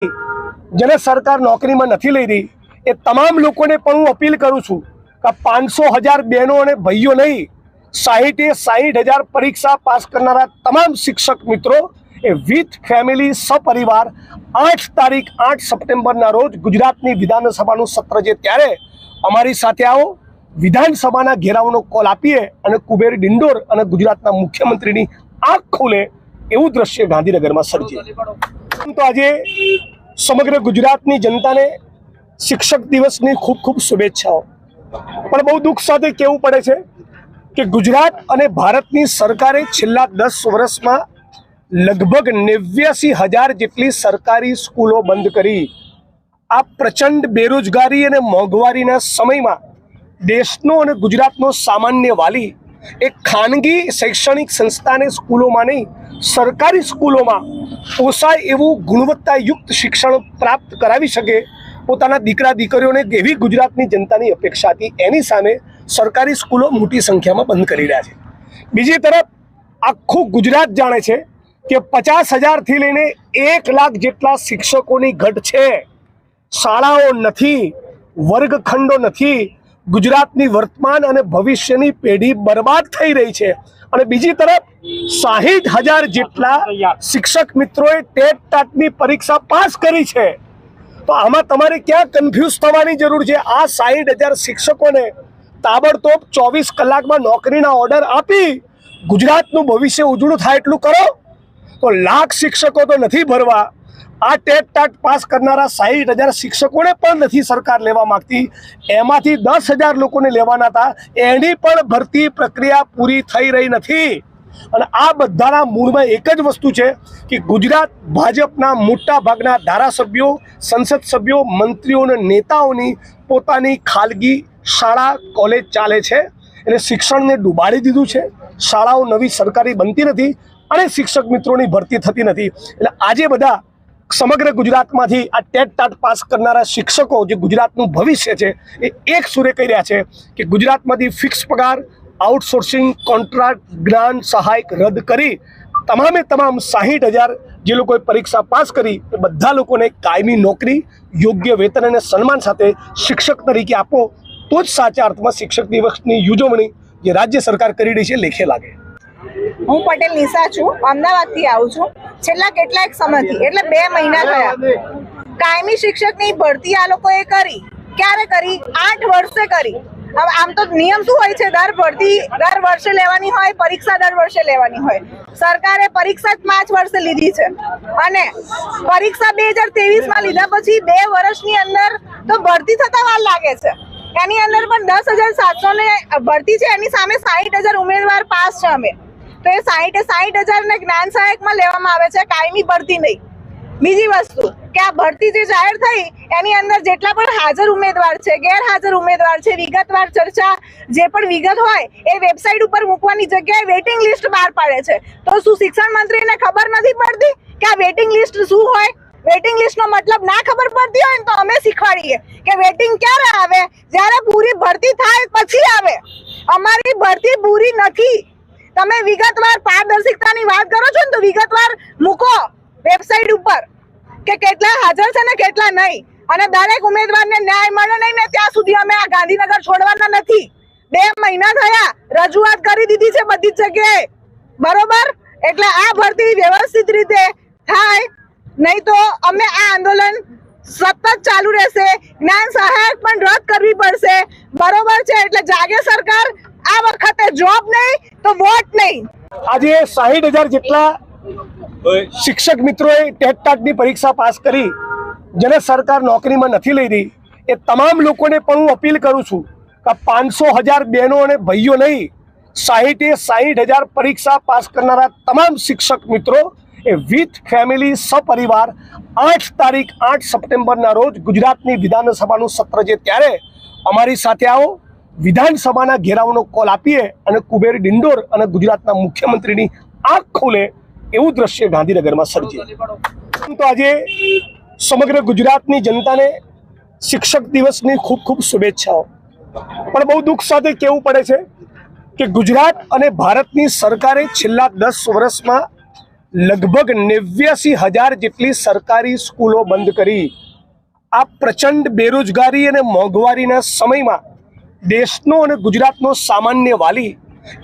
જેને સરકાર નોકરીમાં નથી લઈ રહી એ તમામ લોકોને પણ હું અપીલ કરું છું કે 500,000 બહેનો અને ભાઈઓ નહીં 60,000 પરીક્ષા પાસ કરનારા તમામ શિક્ષક મિત્રો એ વિથ ફેમિલી સપરિવાર 8 સપ્ટેમ્બરના રોજ ગુજરાતની વિધાનસભાનું સત્ર છે ત્યારે અમારી સાથે આવો, વિધાનસભાના ઘેરાવનો કોલ આપીએ અને કુબેર ડિંડોર અને ગુજરાતના મુખ્યમંત્રીની આંખ ખોલે એવું દ્રશ્ય ગાંધીનગરમાં સર્જીએ। તો આજે સમગ્ર ગુજરાતની જનતાને શિક્ષક દિવસની ખૂબ ખૂબ શુભેચ્છાઓ। પણ બહુ દુઃખ સાથે કહેવું પડે છે કે ગુજરાત અને ભારતની સરકારે છેલ્લા 10 વર્ષમાં લગભગ 89,000 જેટલી સરકારી સ્કૂલો બંધ કરી। આ પ્રચંડ બેરોજગારી અને મોંઘવારીના સમયમાં દેશનો અને ગુજરાતનો સામાન્ય વાલી એક ખાનગી શૈક્ષણિક સંસ્થાને સ્કૂલોમાં નહીં સરકારી સ્કૂલોમાં પોસાય એવું ગુણવત્તાયુક્ત શિક્ષણ પ્રાપ્ત કરાવી શકે પોતાના દીકરા દીકરીઓને એવી ગુજરાતની જનતાની અપેક્ષા હતી। એની સામે સરકારી સ્કૂલો મોટી સંખ્યામાં બંધ કરી રહ્યા છે। બીજી તરફ આખું ગુજરાત જાણે છે કે 50,000થી લઈને 1 લાખ જેટલા શિક્ષકોની ઘટ છે। શાળાઓ નથી, વર્ગખંડો નથી, ગુજરાતની વર્તમાન અને ભવિષ્યની પેઢી બરબાદ થઈ રહી છે। અને બીજી તરફ 60,000 જેટલા શિક્ષક મિત્રોએ ટેટ ટાટની પરીક્ષા પાસ કરી છે। તો આમાં તમારે ક્યાં કન્ફ્યુઝ થવાની જરૂર છે? આ 60,000 શિક્ષકોને તાબડતોબ 24 કલાકમાં નોકરીના ઓર્ડર આપી ગુજરાતનું ભવિષ્ય ઉજળું થાય એટલું કરો। તો લાખ શિક્ષકો તો નથી ભરવા, આ ટેટ ટાટ પાસ કરનારા 60,000 શિક્ષકોને પણ નથી સરકાર લેવા માંગતી। એમાંથી 10,000 લોકોને લેવાના હતા, એની પણ ભરતી પ્રક્રિયા પૂરી થઈ રહી નથી। અને આ બધાના મૂળમાં એક જ વસ્તુ છે કે ગુજરાત ભાજપના મોટા ભાગના ધારાસભ્યો, સંસદ સભ્યો, મંત્રીઓ અને નેતાઓની પોતાની ખાનગી શાળા કોલેજ ચાલે છે એટલે શિક્ષણને ડૂબાડી દીધું છે। શાળાઓ નવી સરકારી બનતી નથી અને શિક્ષક મિત્રોની ભરતી થતી નથી। એટલે આજે બધા સમગ્ર ગુજરાતમાંથી આ ટેટ ટાટ પાસ કરનારા શિક્ષકો જે ગુજરાતનું ભવિષ્ય છે એ એક સુરે કહી રહ્યા છે કે ગુજરાતમાંથી ફિક્સ પગાર, આઉટસોર્સિંગ, કોન્ટ્રાક્ટ, ગ્રાન્ટ, સહાયક રદ કરી તમામે તમામ 60,000 જે લોકોએ પરીક્ષા પાસ કરી એ બધા લોકોને કાયમી નોકરી, યોગ્ય વેતન અને સન્માન સાથે શિક્ષક તરીકે આપો તો જ સાચા અર્થમાં શિક્ષક દિવસની ઉજવણી જે રાજ્ય સરકાર કરી રહી છે લેખે લાગે। હું પટેલ નિશા છું, અમદાવાદથી આવું છું। છેલ્લા કેટલાક સમયથી એટલે 2 મહિના થયા કાયમી શિક્ષકની ભરતી આ લોકોએ કરી। ક્યારે કરી? 8 વર્ષે કરી। હવે આમ તો નિયમ શું હોય છે? દર વર્ષે લેવાની હોય, પરીક્ષા દર વર્ષે લેવાની હોય। સરકારે પરીક્ષા 5 વર્ષે લીધી છે અને પરીક્ષા 2023માં લીધા પછી 2 વર્ષની અંદર તો ભરતી થતા વાર લાગે છે। એની અંદર પણ 10,700 ને ભરતી છે, એની સામે 60,000 ઉમેદવાર પાસ છે અમે તો એ 60,000 ને જ્ઞાન સહાયકમાં લેવામાં આવે છે, કાયમી ભરતી નહીં। બીજી વસ્તુ કે આ ભરતી જે જાહેર થઈ એની અંદર જેટલા પણ હાજર ઉમેદવાર છે, ગેરહાજર ઉમેદવાર છે, વિગતવાર ચર્ચા જે પણ વિગત હોય એ વેબસાઇટ ઉપર મૂકવાની જગ્યાએ વેટિંગ લિસ્ટ બહાર પાડે છે। તો શું શિક્ષણ મંત્રીને ખબર નથી પડતી કે આ વેટિંગ લિસ્ટ શું હોય? વેટિંગ લિસ્ટનો મતલબ ના ખબર પડતી હોય ને તો અમે શીખવાડીએ કે વેટિંગ ક્યારે આવે? જ્યારે પૂરી ભરતી થાય પછી આવે। અમારી ભરતી પૂરી નથી। તમે વિગતવાર પારદર્શિકતાની વાત કરો છો ને તો વિગતવાર મૂકો વેબસાઇટ ઉપર કે કેટલા હાજર છે ને કેટલા નહીં, અને દરેક ઉમેદવારને ન્યાય મળે નહીં ને ત્યાં સુધી અમે આ ગાંધીનગર છોડવાના નથી। 2 મહિના થયા, રજૂઆત કરી દીધી છે બધી જ જગ્યાએ, બરોબર? એટલે આ ભરતી વ્યવસ્થિત રીતે થાય નહીં તો અમે આ આંદોલન સતત ચાલુ રહેશે। જ્ઞાન સહાયક પણ રદ કરવી પડશે, બરોબર છે? એટલે જાગે સરકાર, આ વખતે જોબ નહીં તો વોટ નહીં। આજે 60,000 જેટલા શિક્ષક મિત્રોએ ટેટ ટાટની પરીક્ષા પાસ કરી જેને સરકાર નોકરીમાં નથી લઈ રહી એ તમામ લોકોને પણ હું અપીલ કરું છું કે 500,000 બહેનો અને ભાઈઓ નહીં 60,000 પરીક્ષા પાસ કરનારા તમામ શિક્ષક મિત્રો એ વિથ ફેમિલી સપરિવાર 8 સપ્ટેમ્બરના રોજ ગુજરાતની વિધાનસભાનું સત્ર છે ત્યારે અમારી સાથે આવો, વિધાનસભાના ઘેરાવનો કોલ આપીએ અને કુબેર ડિંડોર અને ગુજરાતના મુખ્યમંત્રીની આંખ ખોલે એવું દ્રશ્ય ગાંધીનગરમાં સર્જીએ। તો આજે સમગ્ર ગુજરાતની જનતાને શિક્ષક દિવસની ખૂબ ખૂબ શુભેચ્છાઓ। પણ બહુ દુઃખ સાથે કહેવું પડે છે કે ગુજરાત અને ભારતની સરકારે છેલ્લા 10 વર્ષમાં લગભગ 89,000 જેટલી સરકારી સ્કૂલો બંધ કરી આ પ્રચંડ બેરોજગારી અને મોંઘવારીના સમયમાં દેશનો અને ગુજરાતનો સામાન્ય વાલી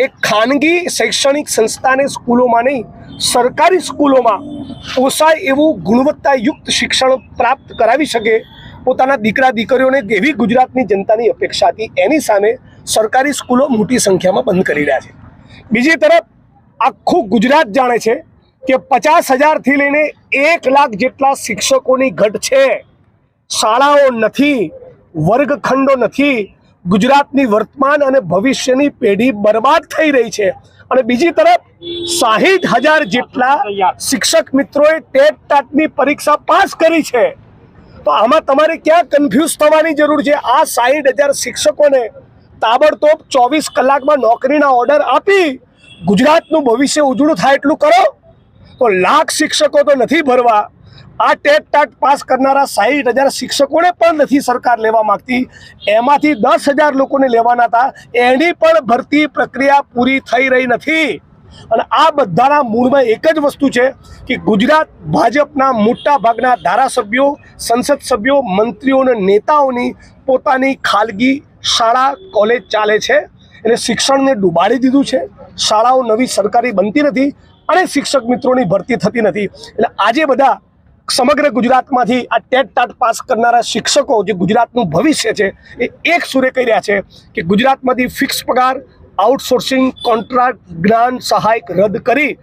એક ખાનગી શૈક્ષણિક સંસ્થાને સ્કૂલોમાં નહીં સરકારી સ્કૂલોમાં પોસાય એવું ગુણવત્તાયુક્ત શિક્ષણ પ્રાપ્ત કરાવી શકે પોતાના દીકરા દીકરીઓને એવી ગુજરાતની જનતાની અપેક્ષા હતી. એની સામે સરકારી સ્કૂલો મોટી સંખ્યામાં બંધ કરી રહ્યા છે. બીજી તરફ આખું ગુજરાત જાણે છે કે 50,000થી લઈને 1 લાખ જેટલા શિક્ષકોની ઘટ છે. શાળાઓ નથી, વર્ગખંડો નથી. ગુજરાતની વર્તમાન અને ભવિષ્યની પેઢી બરબાદ થઈ રહી છે. અને બીજી તરફ 60,000 જેટલા શિક્ષક મિત્રોએ ટેટ ટાટની પરીક્ષા પાસ કરી છે. તો આમાં તમારે ક્યાં કન્ફ્યુઝ થવાની જરૂર છે? આ 60,000 શિક્ષકોને તાબડતોબ 24 કલાકમાં નોકરીના ઓર્ડર આપી ગુજરાતનું ભવિષ્ય ઉજળું થાય એટલું કરો. તો લાખ શિક્ષકો તો નથી ભરવા. આ ટેટ ટાટ પાસ કરનારા 60,000 શિક્ષકોને પણ નથી સરકાર લેવા માંગતી. એમાંથી 10,000 લોકોને લેવાના હતા, એની પણ ભરતી પ્રક્રિયા પૂરી થઈ રહી નથી. અને આ બધાના મૂળમાં એક જ વસ્તુ છે કે ગુજરાત ભાજપના મોટા ભાગના ધારાસભ્યો, સંસદ સભ્યો, મંત્રીઓ અને નેતાઓની પોતાની ખાનગી શાળા કોલેજ ચાલે છે. એટલે શિક્ષણને ડૂબાડી દીધું છે. શાળાઓ નવી સરકારી બનતી નથી અને શિક્ષક મિત્રોની ભરતી થતી નથી. એટલે આજે બધા સમગ્ર ગુજરાતમાંથી આ ટેટ ટાટ પાસ કરનારા શિક્ષકો જે ગુજરાતનું ભવિષ્ય છે એ એક સુરે કહી રહ્યા છે કે ગુજરાતમાંથી ફિક્સ પગાર, આઉટસોર્સિંગ, કોન્ટ્રાક્ટ, જ્ઞાન સહાયક રદ કરી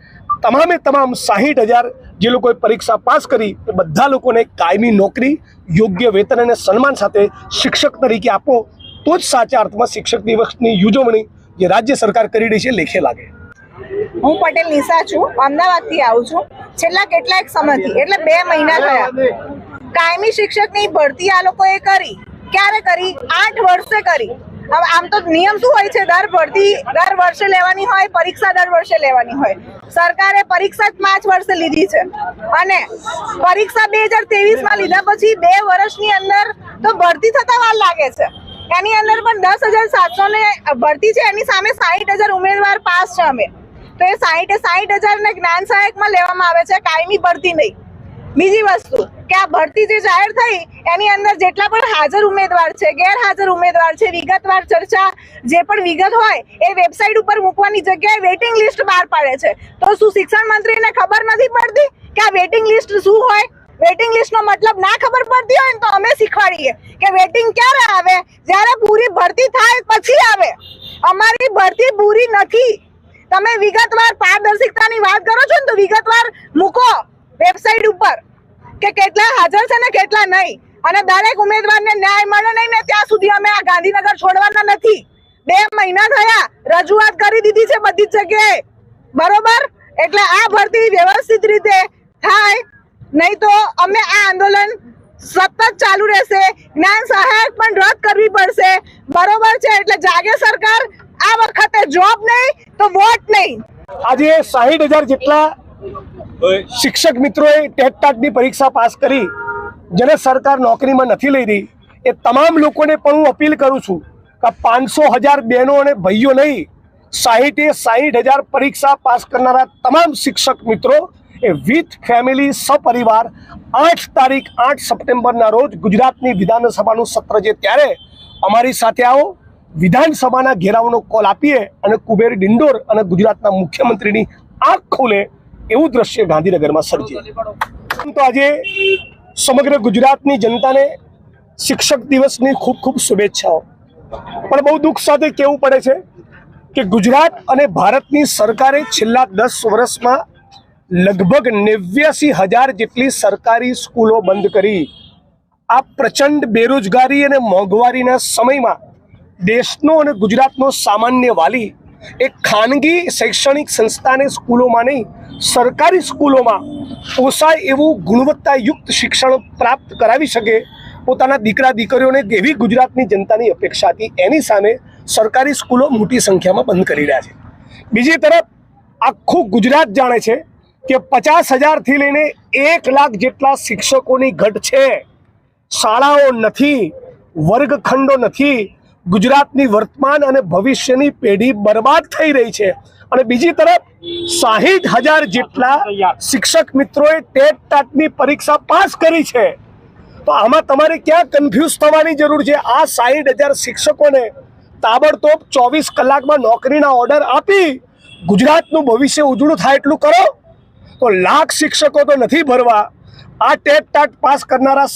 તમામે તમામ 60,000 જે લોકોએ પરીક્ષા પાસ કરી એ બધા લોકોને કાયમી નોકરી, યોગ્ય વેતન અને સન્માન સાથે શિક્ષક તરીકે આપો. તો જ સાચા અર્થમાં શિક્ષક દિવસની ઉજવણી જે રાજ્ય સરકાર કરી રહી છે લેખે લાગે. હું પટેલ નિશા છું, અમદાવાદથી આવું છું. છેલ્લા કેટલાક સમયથી એટલે 2 મહિના થયા કાયમી શિક્ષકની ભરતી આ લોકોએ કરી. ક્યારે કરી? 8 વર્ષે કરી. હવે આમ તો નિયમ શું હોય છે? દર વર્ષે લેવાની હોય, પરીક્ષા દર વર્ષે લેવાની હોય. સરકારે પરીક્ષા જ 5 વર્ષે લીધી છે અને પરીક્ષા 2023માં લીધા પછી 2 વર્ષની અંદર તો ભરતી થતા વાર લાગે છે. એની અંદર પણ 10,700 ને ભરતી છે, એની સામે 60,000 ઉમેદવાર પાસ છે. અમે તો એ 60,000 ને જ્ઞાન સહાયકમાં લેવામાં આવે છે, કાયમી ભરતી નહીં. બીજી વસ્તુ કે આ ભરતી જે જાહેર થઈ એની અંદર જેટલા પણ હાજર ઉમેદવાર છે, ગેરહાજર ઉમેદવાર છે, વિગતવાર ચર્ચા જે પણ વિગત હોય એ વેબસાઇટ ઉપર મૂકવાની જગ્યાએ વેઇટિંગ લિસ્ટ બહાર પાડે છે. તો શું શિક્ષણ મંત્રીને ખબર નથી પડતી કે આ વેઇટિંગ લિસ્ટ શું હોય? વેઇટિંગ લિસ્ટનો મતલબ ના ખબર પડતી હોય ને તો અમે શીખવાડીએ કે વેઇટિંગ ક્યારે આવે? જ્યારે પૂરી ભરતી થાય પછી આવે. અમારી ભરતી પૂરી નથી. તમે વિગતવાર પારદર્શિકતાની વાત કરો છો ને તો વિગતવાર મૂકો વેબસાઇટ ઉપર કે કેટલા હાજર છે ને કેટલા નહીં. અને દરેક ઉમેદવારને ન્યાય મળે નહીં ને ત્યાં સુધી અમે આ ગાંધીનગર છોડવાના નથી. 2 મહિના થયા, રજૂઆત કરી દીધી છે બધી જ જગ્યાએ. બરોબર? એટલે આ ભરતી વ્યવસ્થિત રીતે થાય, નહીં તો અમે આ આંદોલન સતત ચાલુ રહેશે. જ્ઞાન સહાયક પણ રદ કરવી પડશે. બરોબર છે? એટલે જાગે સરકાર. આ વખતે જોબ નહીં તો વોટ નહીં. આજે 60,000 જેટલા શિક્ષક મિત્રોએ ટેટ ટાટની પરીક્ષા પાસ કરી જેને સરકાર નોકરીમાં નથી લઈ રહી એ તમામ લોકોને પણ હું અપીલ કરું છું કે 500,000 બહેનો અને ભાઈઓ નહીં 60,000 પરીક્ષા પાસ કરનારા તમામ શિક્ષક મિત્રો એ વિથ ફેમિલી સપરિવાર 8 સપ્ટેમ્બરના રોજ ગુજરાતની વિધાનસભાનું સત્ર છે ત્યારે અમારી સાથે આવો. વિધાનસભાના ઘેરાવનો કોલ આપીએ અને કુબેર ડિંડોર અને ગુજરાતના મુખ્યમંત્રીની આંખ ખોલે એવું દ્રશ્ય ગાંધીનગરમાં સર્જીએ. તો આજે સમગ્ર ગુજરાતની જનતાને શિક્ષક દિવસની ખૂબ ખૂબ શુભેચ્છાઓ. પણ બહુ દુઃખ સાથે કહેવું પડે છે કે ગુજરાત અને ભારતની સરકારે છેલ્લા 10 વર્ષમાં લગભગ 89,000 જેટલી સરકારી સ્કૂલો બંધ કરી આ પ્રચંડ બેરોજગારી અને મોંઘવારીના સમયમાં દેશનો અને ગુજરાતનો સામાન્ય વાલી એક ખાનગી શૈક્ષણિક સંસ્થાને સ્કૂલોમાં નહીં સરકારી સ્કૂલોમાં પોસાય એવું ગુણવત્તાયુક્ત શિક્ષણ પ્રાપ્ત કરાવી શકે પોતાના દીકરા દીકરીઓને એવી ગુજરાતની જનતાની અપેક્ષા હતી. એની સામે સરકારી સ્કૂલો મોટી સંખ્યામાં બંધ કરી રહ્યા છે. બીજી તરફ આખું ગુજરાત જાણે છે કે 50,000થી લઈને 1 લાખ જેટલા શિક્ષકોની ઘટ છે. શાળાઓ નથી, વર્ગખંડો નથી. ગુજરાતની વર્તમાન અને ભવિષ્યની પેઢી બરબાદ થઈ રહી છે. અને બીજી તરફ 60,000 જેટલા શિક્ષક મિત્રોએ ટેટ ટાટની પરીક્ષા પાસ કરી છે. તો આમાં તમારે ક્યાં કન્ફ્યુઝ થવાની જરૂર છે? આ 60,000 શિક્ષકોને તાબડતોબ 24 કલાકમાં નોકરીના ઓર્ડર આપી ગુજરાતનું ભવિષ્ય ઉજળું થાય એટલું કરો. તો લાખ શિક્ષકો તો નથી ભરવા. આ ટેટ ટાટ પાસ કરનારા